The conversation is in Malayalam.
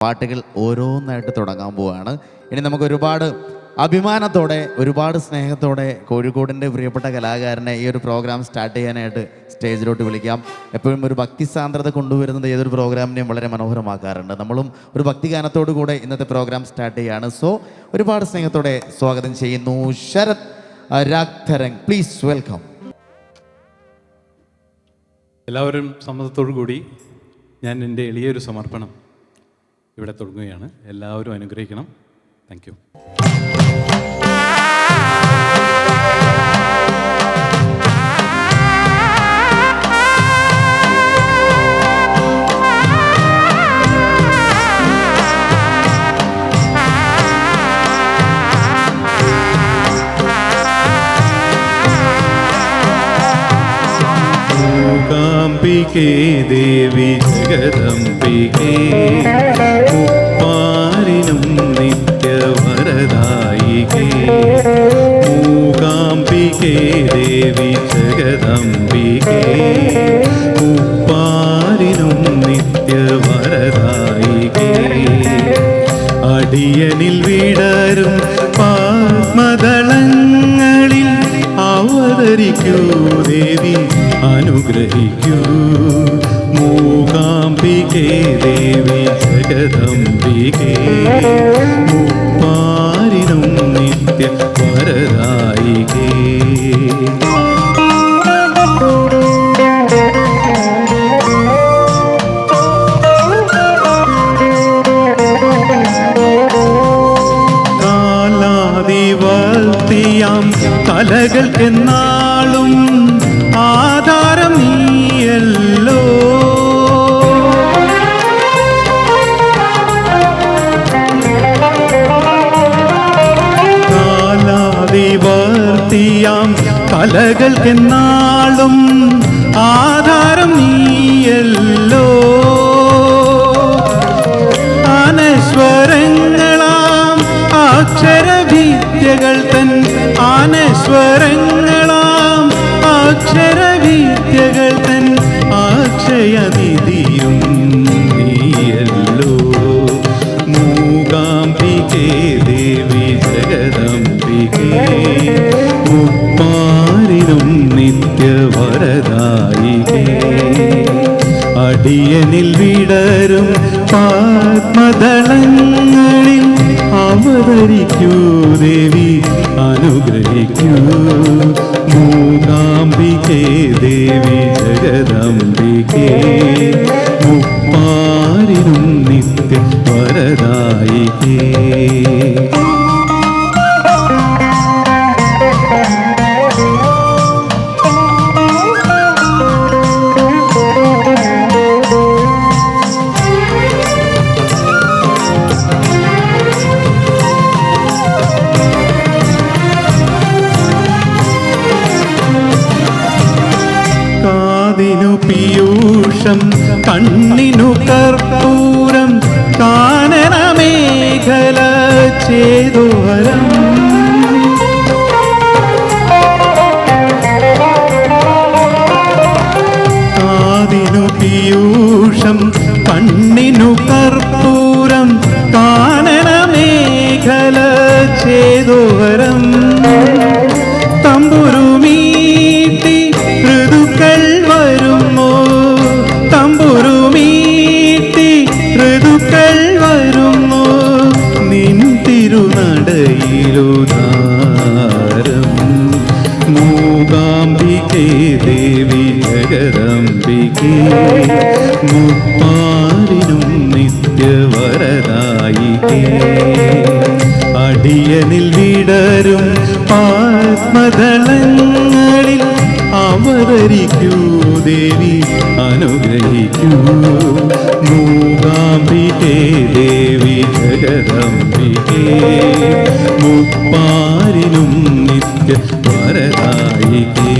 പാട്ടുകൾ ഓരോന്നായിട്ട് തുടങ്ങാൻ പോവുകയാണ്. ഇനി നമുക്ക് ഒരുപാട് അഭിമാനത്തോടെ ഒരുപാട് സ്നേഹത്തോടെ കോഴിക്കോടിൻ്റെ പ്രിയപ്പെട്ട കലാകാരനെ ഈ ഒരു പ്രോഗ്രാം സ്റ്റാർട്ട് ചെയ്യാനായിട്ട് സ്റ്റേജിലോട്ട് വിളിക്കാം. എപ്പോഴും ഒരു ഭക്തി സാന്ദ്രത കൊണ്ടുവരുന്നത് ഏതൊരു പ്രോഗ്രാമിനെയും വളരെ മനോഹരമാക്കാറുണ്ട്. നമ്മളും ഒരു ഭക്തിഗാനത്തോടു കൂടെ ഇന്നത്തെ പ്രോഗ്രാം സ്റ്റാർട്ട് ചെയ്യുകയാണ്. സോ ഒരുപാട് സ്നേഹത്തോടെ സ്വാഗതം ചെയ്യുന്നു ശരത് രാഗ്തരംഗ്. Please welcome. എല്ലാവരും സമ്മതത്തോടു കൂടി ഞാൻ എൻ്റെ എളിയൊരു സമർപ്പണം ഇവിടെ തുടങ്ങുകയാണ്. എല്ലാവരും അനുഗ്രഹിക്കണം. Thank you. മൂകാംബികേ ദേവി ജഗദംബികേ മുപ്പാരിനും നിത്യവരദായികേ. മൂകാംബികേ ദേവി ജഗദംബികേ മുപ്പാരിനും നിത്യവരദായികേ. അടിയനിൽ വിടരും പത്മദളങ്ങളിൽ അവതരിക്കൂ ദേവി, അനുഗ്രഹിക്കൂ. മൂകാംബികേ ദേവി ജഗദംബികേ മുപ്പാരിനും നിത്യ വരദായികേ. കാലാതിവർത്തിയാം കലകൾക്കെന്നാളും ആധാരം നീയല്ലോ. കാലാതിവർത്തിയാം കലകൾക്കെന്നാളും ആധാരം നീയല്ലോ. അനശ്വരങ്ങളാം അക്ഷരവിദ്യകൾ തൻ അനശ്വരങ്ങളാം അക്ഷരവിദ്യകൾ തൻ അക്ഷയനിധിയും നീയല്ലോ. മൂകാംബികേ ദേവി ജഗദംബികേ മുപ്പാരിനും നിത്യവരദായികേ. അടിയനിൽ വിടരും പത്മദളങ്ങളിൽ അവതരിക്കൂ ദേവി, അനുഗ്രഹിക്കൂ. മൂകാംബികേ ദേവി ജഗദംബികേ മുപ്പാരിനും നിത്യ വരദായികേ. കാതിനു പീയൂഷം കണ്ണിനു കർപ്പൂരം കാനനമേഖല ചേതുവരം. കാതിനു പീയൂഷം കണ്ണിനു കർപ്പൂരം കാനനമേഖല ചേതുവരം. തമ്പുരുമീട്ടി ഋതുക്കൾ വരുമോ, തമ്പുരുമീട്ടി ഋതുക്കൾ വരുമോ, നിൻ തിരുനടയിലുദാരം. മൂകാംബികേ ദേവി ജഗദംബികേ മുപ്പാരിനും നിത്യവരദായികേ. അടിയനിൽ വിടരും പത്മദളങ്ങളിൽ അവതരിക്കൂ ദേവി, അനുഗ്രഹിക്കൂ. മൂകാംബികേ ദേവി ജഗദംബികേ മുപ്പാരിനും നിത്യ വരദായികേ.